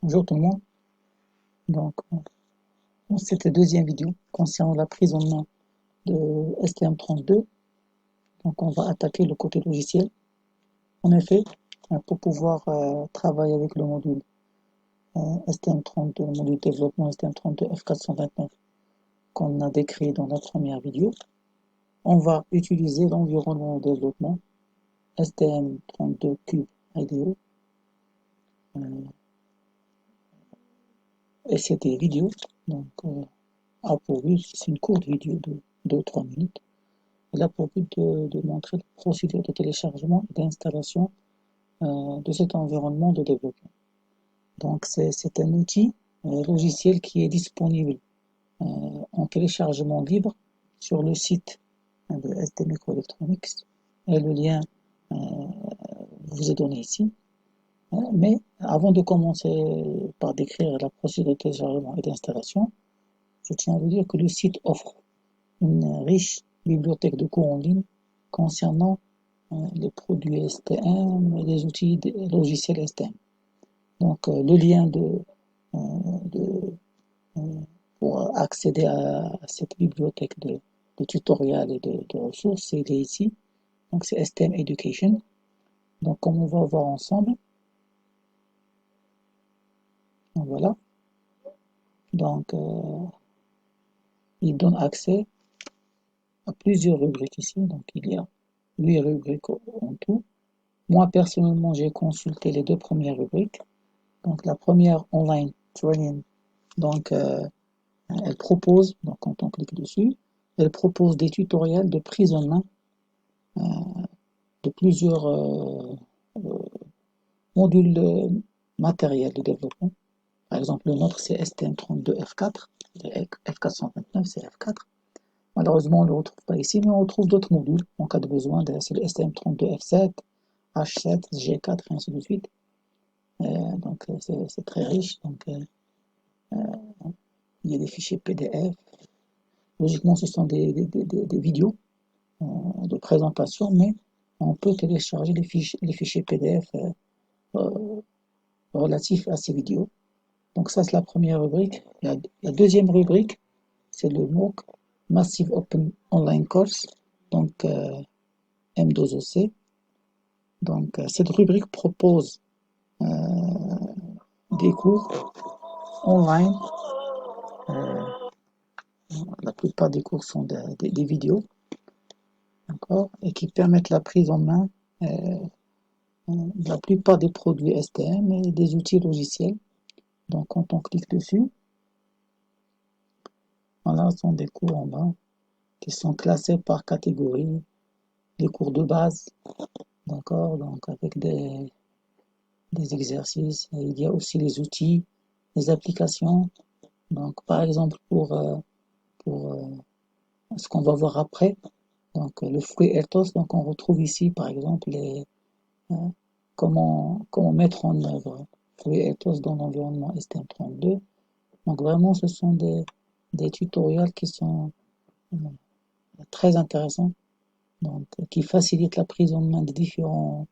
Bonjour tout le monde. Donc, dans cette deuxième vidéo concernant la prise en main de STM32, donc on va attaquer le côté logiciel. En effet, pour pouvoir travailler avec le module STM32, le module développement STM32 F429 qu'on a décrit dans la première vidéo, on va utiliser l'environnement de développement STM32 Cube IDE. Et cette vidéo, donc, a pour but, c'est une courte vidéo de 2 ou 3 minutes. Elle a pour but de montrer la procédure de téléchargement et d'installation de cet environnement de développement. Donc c'est un outil logiciel qui est disponible en téléchargement libre sur le site de ST Microelectronics et le lien vous est donné ici. Mais avant de commencer par décrire la procédure de téléchargement et d'installation, je tiens à vous dire que le site offre une riche bibliothèque de cours en ligne concernant les produits STM et les outils logiciels STM. Donc le lien de, pour accéder à cette bibliothèque de tutoriels et de ressources, il est ici. Donc c'est STM Education. Donc comme on va voir ensemble, donc voilà. Donc il donne accès à plusieurs rubriques ici. Donc il y a 8 rubriques en tout. Moi personnellement j'ai consulté les 2 premières rubriques. Donc la première online training, donc elle propose, donc quand on clique dessus, elle propose des tutoriels de prise en main de plusieurs modules matériels de développement. Par exemple, le nôtre c'est STM32F4, F429 c'est F4. Malheureusement, on ne le retrouve pas ici, mais on retrouve d'autres modules en cas de besoin. C'est le STM32F7, H7, G4 et ainsi de suite. Donc c'est très riche. Donc il y a des fichiers PDF. Logiquement, ce sont des vidéos de présentation, mais on peut télécharger les fichiers PDF euh, relatifs à ces vidéos. Donc ça, c'est la première rubrique. La deuxième rubrique, c'est le MOOC, Massive Open Online Course, donc M2OC. Donc cette rubrique propose des cours online. La plupart des cours sont des vidéos, d'accord, et qui permettent la prise en main de la plupart des produits STM et des outils logiciels. Donc quand on clique dessus, voilà, ce sont des cours en bas qui sont classés par catégorie, les cours de base, d'accord, donc avec des exercices. Et il y a aussi les outils, les applications. Donc par exemple pour ce qu'on va voir après, donc le FreeRTOS, donc on retrouve ici par exemple euh, comment mettre en œuvre FreeRTOS dans l'environnement STM32. Donc vraiment ce sont des tutoriels qui sont très intéressants, donc qui facilitent la prise en main des différents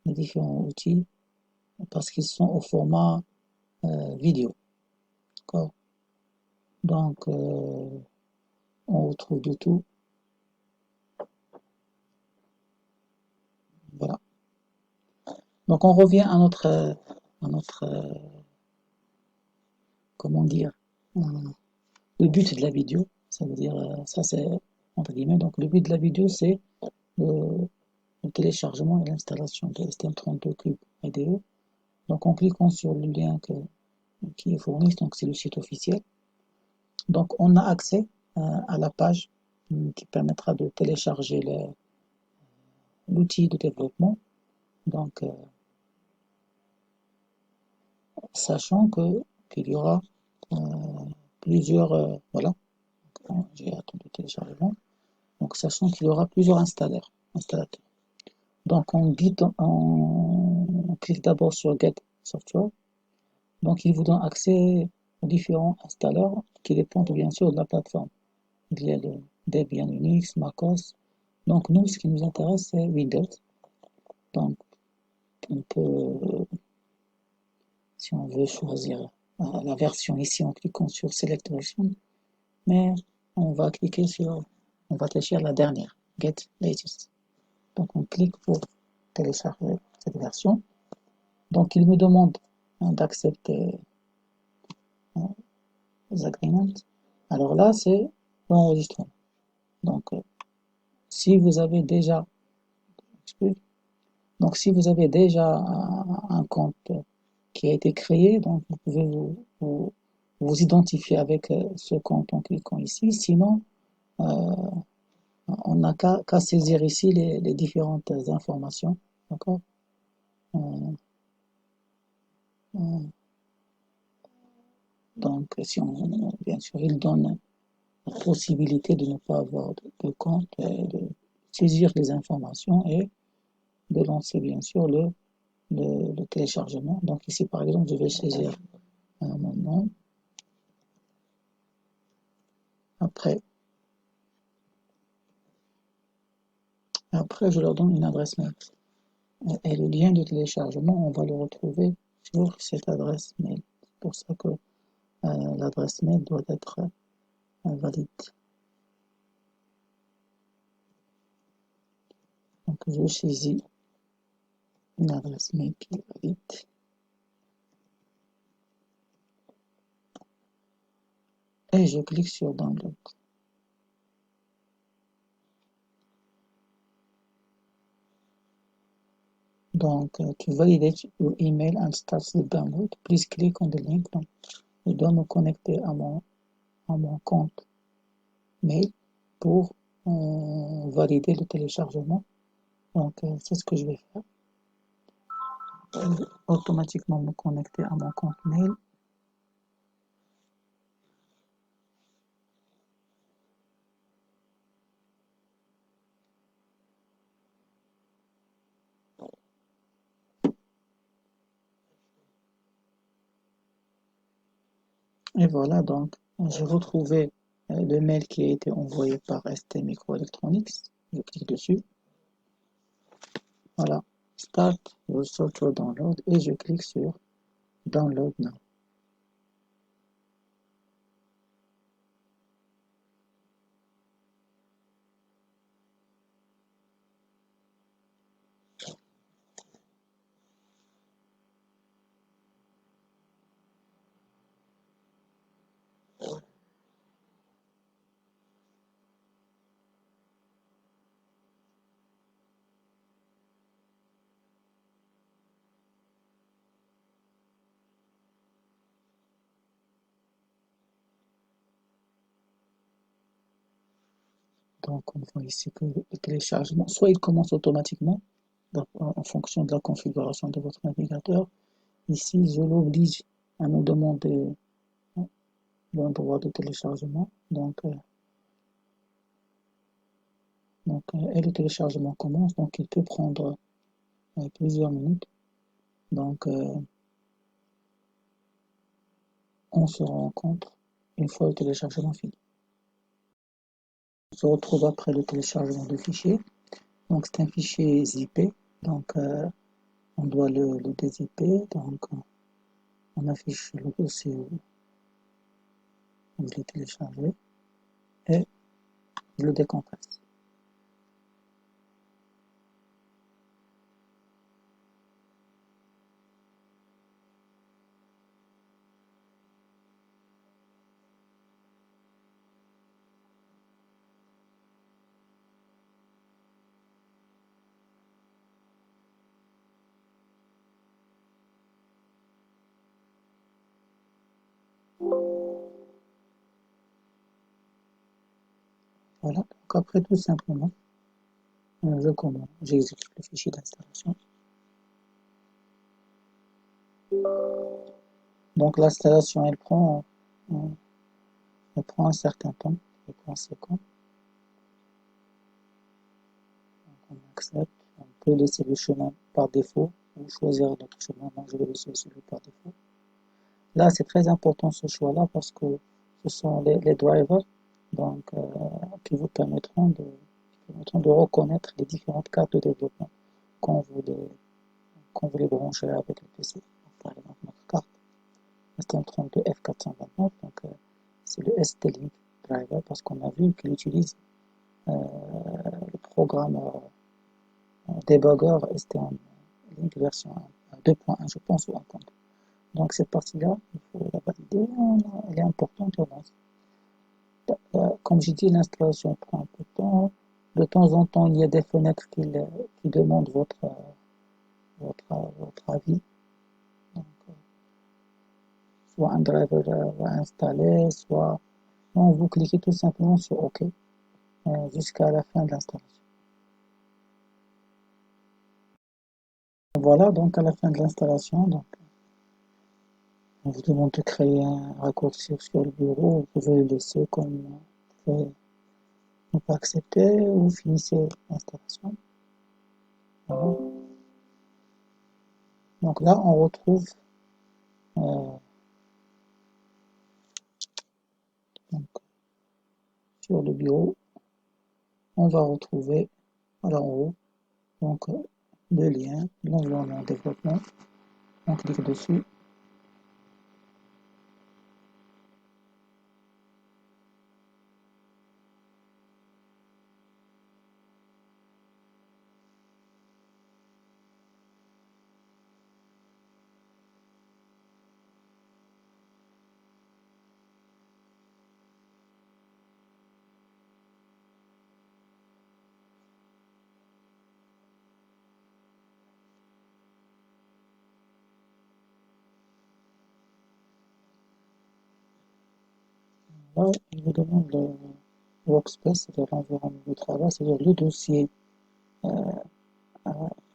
outils parce qu'ils sont au format vidéo. D'accord. Donc on retrouve de tout. Voilà. Donc on revient à notre comment dire, le but de la vidéo. Ça veut dire, ça c'est entre guillemets. Donc le but de la vidéo c'est le, le téléchargement et l'installation de STM32 Cube IDE. Donc en cliquant sur le lien qui est fourni, donc c'est le site officiel. Donc on a accès à la page qui permettra de télécharger l'outil de développement. Donc sachant qu'il y aura euh, plusieurs voilà, j'ai attendu le téléchargement. Donc sachant qu'il y aura plusieurs installateurs. Donc on clique d'abord sur Get Software. Donc il vous donne accès aux différents installeurs qui dépendent bien sûr de la plateforme. Il y a le Debian Unix, MacOS. Donc nous, ce qui nous intéresse, c'est Windows. Donc on peut, si on veut choisir la version ici en cliquant sur Select Version, mais on va télécharger la dernière, Get Latest. Donc on clique pour télécharger cette version. Donc il me demande d'accepter les agreements. Alors là, c'est l'enregistrement. Donc si vous avez déjà un compte qui a été créé, donc vous pouvez vous identifier avec ce compte en cliquant ici. Sinon, on n'a qu'à saisir ici les différentes informations. D'accord? Donc, si on, bien sûr, il donne la possibilité de ne pas avoir de compte, de saisir les informations et de lancer, bien sûr, le téléchargement. Donc, ici, par exemple, je vais saisir mon nom. Après, je leur donne une adresse mail. Et le lien de téléchargement, on va le retrouver sur cette adresse mail. C'est pour ça que l'adresse mail doit être valide. Donc, je saisis une adresse mail qui est valide. Et je clique sur Download. Donc, to validate your email and start the download, please click on the link. Donc, je dois me connecter à mon compte mail pour valider le téléchargement. Donc, c'est ce que je vais faire. Automatiquement me connecter à mon compte mail. Et voilà, donc, j'ai retrouvé le mail qui a été envoyé par ST Microelectronics. Je clique dessus. Voilà, Start your software download et je clique sur Download now. Donc, on voit ici que le téléchargement, soit il commence automatiquement en fonction de la configuration de votre navigateur. Ici, je l'oblige à me demander l'endroit de téléchargement. Donc, et le téléchargement commence, donc il peut prendre plusieurs minutes. Donc, on se rencontre une fois le téléchargement fini. On se retrouve après le téléchargement du fichier. Donc, c'est un fichier zippé. Donc, on doit le dézipper. Donc, on affiche le dossier où je l'ai téléchargé et je le décompresse. Voilà, donc après tout simplement, j'exécute le fichier d'installation. Donc l'installation, elle prend un certain temps, elle prend conséquent. On accepte, on peut laisser le chemin par défaut ou choisir notre chemin. Moi, je vais laisser celui par défaut. Là, c'est très important ce choix-là parce que ce sont les drivers donc, qui vous permettront de reconnaître les différentes cartes de développement quand vous les branchez avec le PC. Par exemple, notre carte STM32 F429, donc c'est le ST-Link driver parce qu'on a vu qu'il utilise le programme debugger STM-Link version 2.1, je pense, ou 1.2. Donc cette partie-là, il faut la valider, elle est importante. Comme j'ai dit, l'installation prend un peu de temps. De temps en temps, il y a des fenêtres qui demandent votre avis. Donc, soit un driver va installer, soit non, vous cliquez tout simplement sur OK jusqu'à la fin de l'installation. Voilà, donc à la fin de l'installation, donc on vous demande de créer un raccourci sur le bureau. Vous pouvez le laisser comme vous pouvez ne pas accepter ou finissez l'installation. Voilà. Donc là, on retrouve donc, sur le bureau, on va retrouver là en haut donc le lien, l'environnement développement. On clique dessus. Là, il vous demande le workspace, c'est-à-dire l'environnement de travail, c'est-à-dire le dossier euh,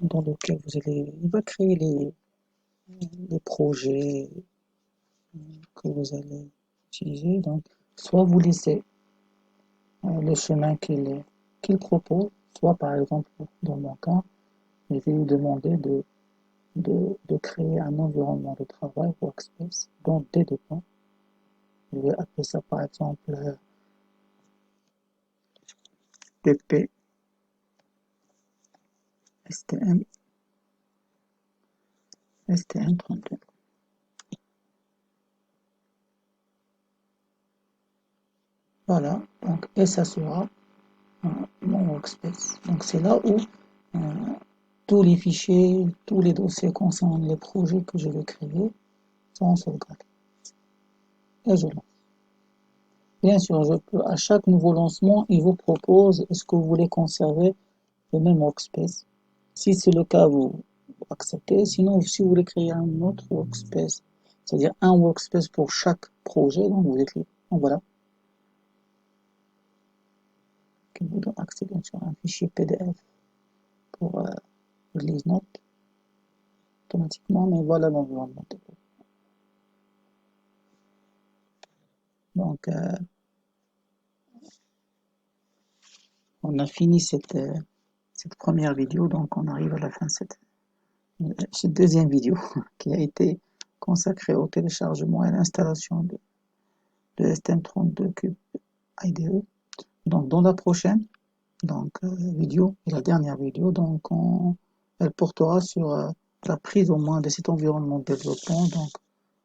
dans lequel il va créer les projets que vous allez utiliser. Donc, soit vous laissez le chemin qu'il propose, soit par exemple, dans mon cas, je vais lui demander de créer un environnement de travail, workspace, dans des documents. Je vais appeler ça par exemple TP STM32. Voilà, donc, et ça sera mon workspace. Donc c'est là où euh, tous les fichiers, tous les dossiers concernant les projets que je vais créer sont sauvegardés. Et je lance. Bien sûr, je peux, à chaque nouveau lancement, il vous propose est-ce que vous voulez conserver le même workspace. Si c'est le cas, vous acceptez. Sinon, si vous voulez créer un autre workspace, c'est-à-dire un workspace pour chaque projet, donc vous écrivez. Donc voilà, qui vous donne accès bien sûr à un fichier PDF pour release note automatiquement, mais voilà l'environnement. Donc, on a fini cette première vidéo, donc on arrive à la fin de cette deuxième vidéo qui a été consacrée au téléchargement et à l'installation de STM32 Cube IDE. Donc, dans la prochaine vidéo, et la dernière vidéo, donc elle portera sur la prise au moins de cet environnement de développement, donc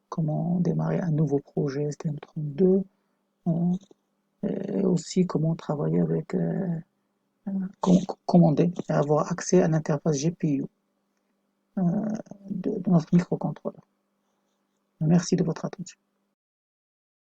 comment démarrer un nouveau projet STM32, et aussi comment travailler avec commander et avoir accès à l'interface GPU de notre microcontrôleur. Merci de votre attention.